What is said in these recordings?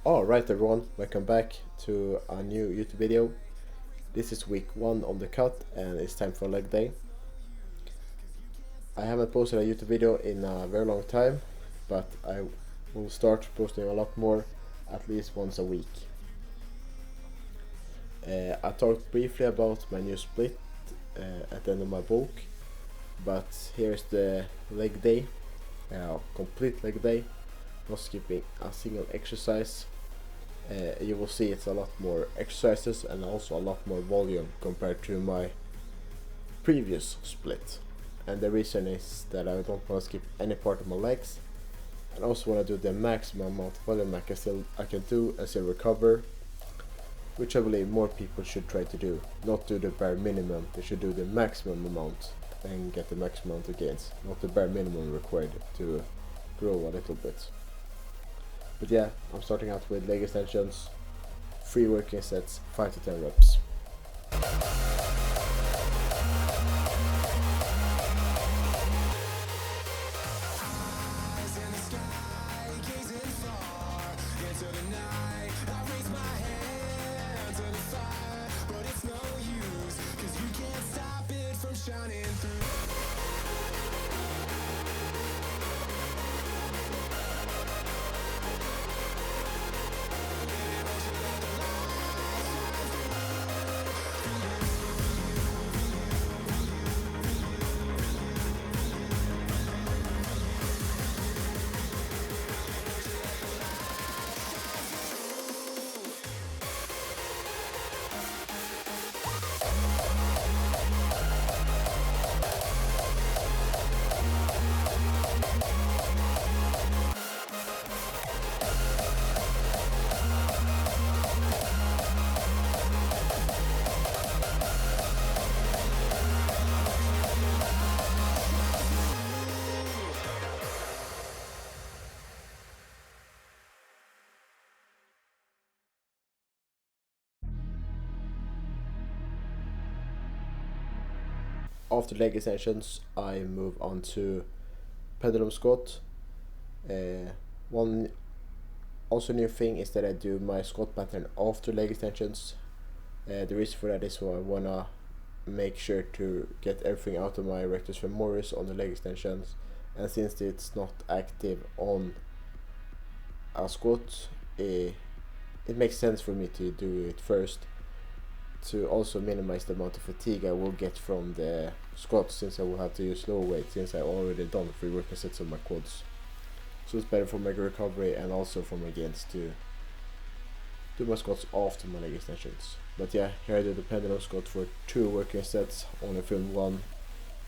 Alright everyone, welcome back to a new YouTube video. This is week 1 of the cut and it's time for leg day. I haven't posted a YouTube video in a very long time, but I will start posting a lot more, at least once a week. I talked briefly about my new split at the end of my bulk, but here's the leg day, complete leg day, not skipping a single exercise. You will see it's a lot more exercises and also a lot more volume compared to my previous split. And the reason is that I don't want to skip any part of my legs, and also want to do the maximum amount of volume I can do and still recover, which I believe more people should try to do. Not do the bare minimum, they should do the maximum amount and get the maximum amount of gains, not the bare minimum required to grow a little bit. But yeah, I'm starting out with leg extensions, 3 working sets, 5 to 10 reps. After leg extensions, I move on to pendulum squat. One also new thing is that I do my squat pattern after leg extensions. The reason for that is I wanna make sure to get everything out of my rectus femoris on the leg extensions, and since it's not active on a squat, it makes sense for me to do it first, to also minimize the amount of fatigue I will get from the squat, since I will have to use lower weight since I already done 3 working sets of my quads. So it's better for my recovery and also for my gains to do my squats after my leg extensions. But yeah, here I do the pendulum squat for 2 working sets, only filmed 1,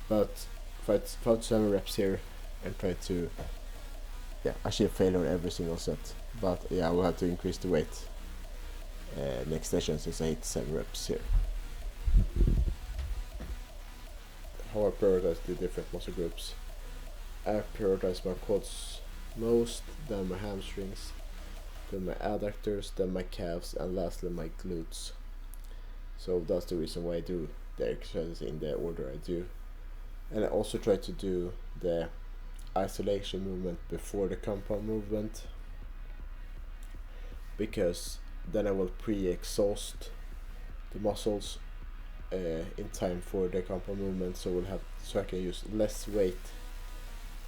but 5 to 7 reps here and try to achieve failure every single set. But yeah, I will have to increase the weight next session since I hit 7 reps here. How I prioritize the different muscle groups. I prioritize my quads most, then my hamstrings, then my adductors, then my calves, and lastly my glutes. So that's the reason why I do the exercises in the order I do. And I also try to do the isolation movement before the compound movement, because then I will pre-exhaust the muscles in time for the compound movement, so I can use less weight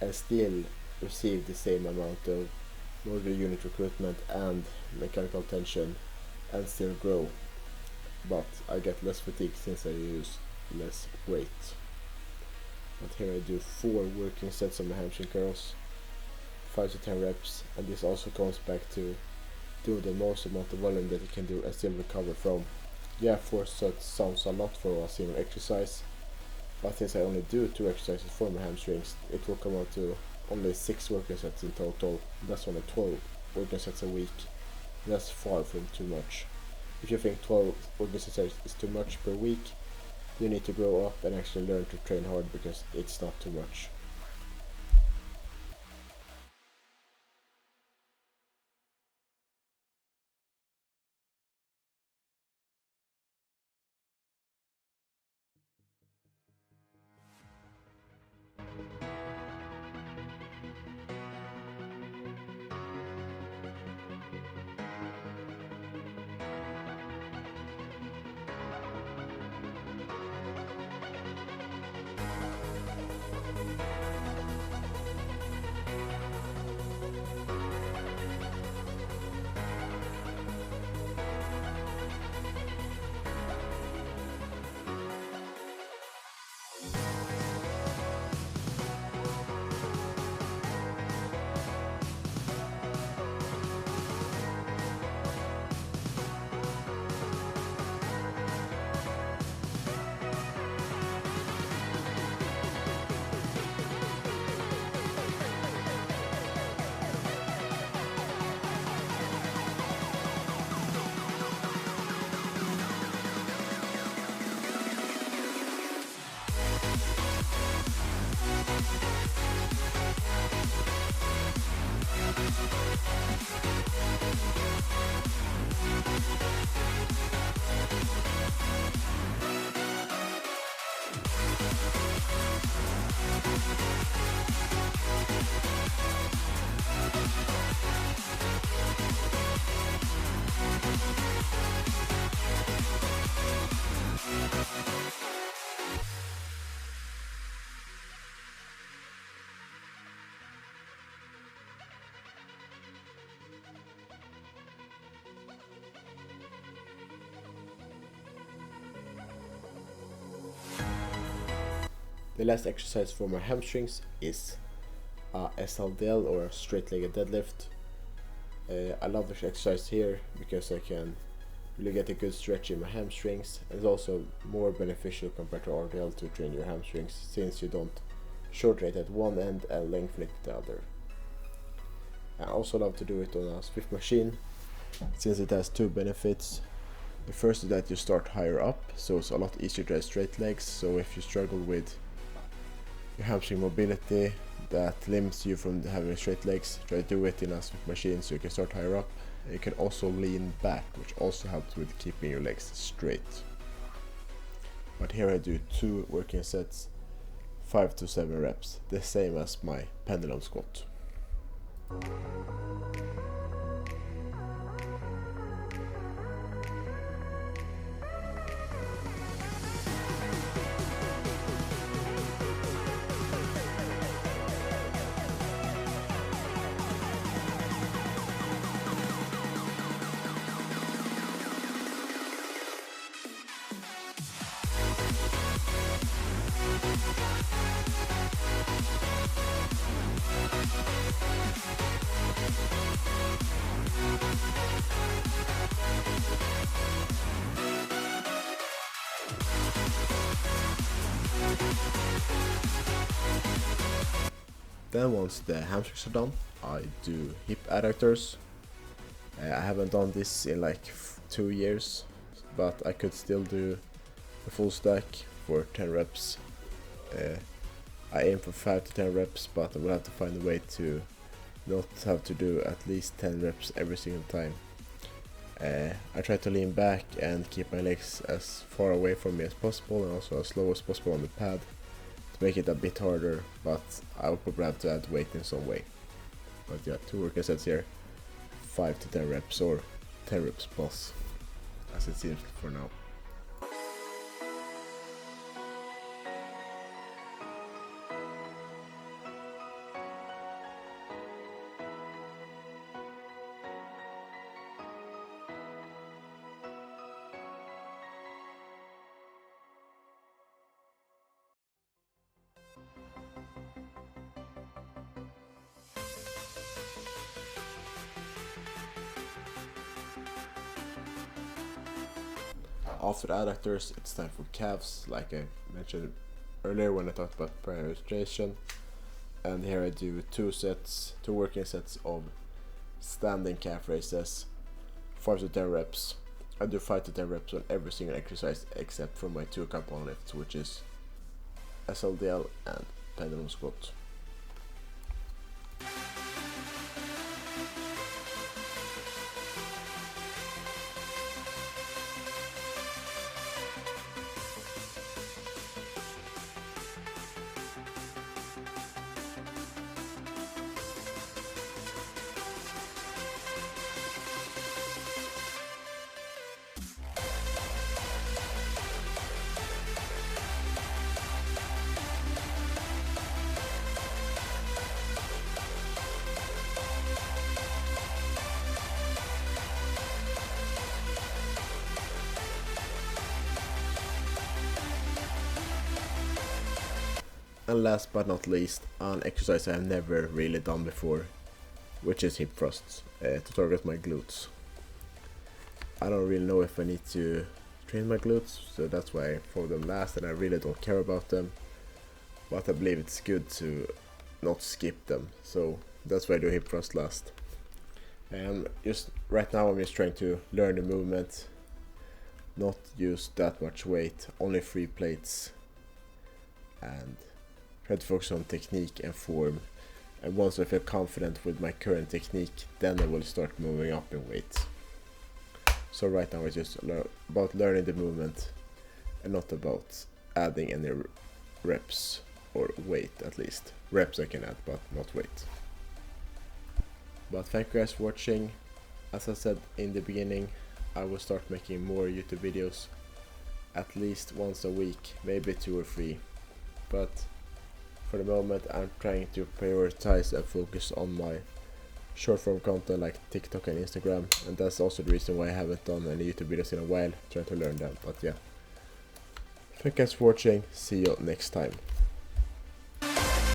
and still receive the same amount of motor unit recruitment and mechanical tension and still grow, but I get less fatigue since I use less weight. But here I do 4 working sets of my hamstring curls, 5 to 10 reps, and this also comes back to do the most amount of volume that you can do and still recover from. Yeah, 4 sets sounds a lot for a single exercise, but since I only do 2 exercises for my hamstrings, it will come out to only 6 working sets in total. That's only 12 working sets a week. That's far from too much. If you think 12 working sets is too much per week, you need to grow up and actually learn to train hard, because it's not too much. The last exercise for my hamstrings is a SLDL, or a straight-legged deadlift. I love this exercise here because I can really get a good stretch in my hamstrings, and it's also more beneficial compared to RDL to train your hamstrings, since you don't shorten it at one end and lengthen it at the other. I also love to do it on a Swift machine, since it has two benefits. The first is that you start higher up, so it's a lot easier to have straight legs. So if you struggle with your hamstring mobility that limits you from having straight legs, try to do it in a Swift machine so you can start higher up. You can also lean back, which also helps with keeping your legs straight. But here I do 2 working sets, 5 to 7 reps, the same as my pendulum squat. Then once the hamstrings are done, I do hip adductors. I haven't done this in like 2 years, but I could still do the full stack for 10 reps. I aim for 5 to 10 reps, but I will have to find a way to not have to do at least 10 reps every single time. I try to lean back and keep my legs as far away from me as possible, and also as slow as possible on the pad, to make it a bit harder, but I will probably have to add weight in some way. But yeah, 2 working sets here, 5 to 10 reps, or 10 reps plus, as it seems for now. After adductors, it's time for calves, like I mentioned earlier when I talked about prioritization. And here I do 2 working sets of standing calf raises, 5 to 10 reps. I do 5 to 10 reps on every single exercise except for my 2 compound lifts, which is SLDL and pendulum squat. And last but not least, an exercise I have never really done before, which is hip thrusts, to target my glutes. I don't really know if I need to train my glutes, so that's why I follow them last, and I really don't care about them. But I believe it's good to not skip them, so that's why I do hip thrust last. And just right now I'm just trying to learn the movement, not use that much weight, only 3 plates, and try to focus on technique and form And once I feel confident with my current technique, then I will start moving up in weight. So right now it's just about learning the movement and not about adding any reps or weight. At least reps I can add, but not weight. But thank you guys for watching. As I said in the beginning, I will start making more YouTube videos at least once a week, maybe 2 or 3, but for the moment I'm trying to prioritize and focus on my short form content like TikTok and Instagram, and that's also the reason why I haven't done any YouTube videos in a while, trying to learn them. But yeah, thank you guys for watching, see you next time.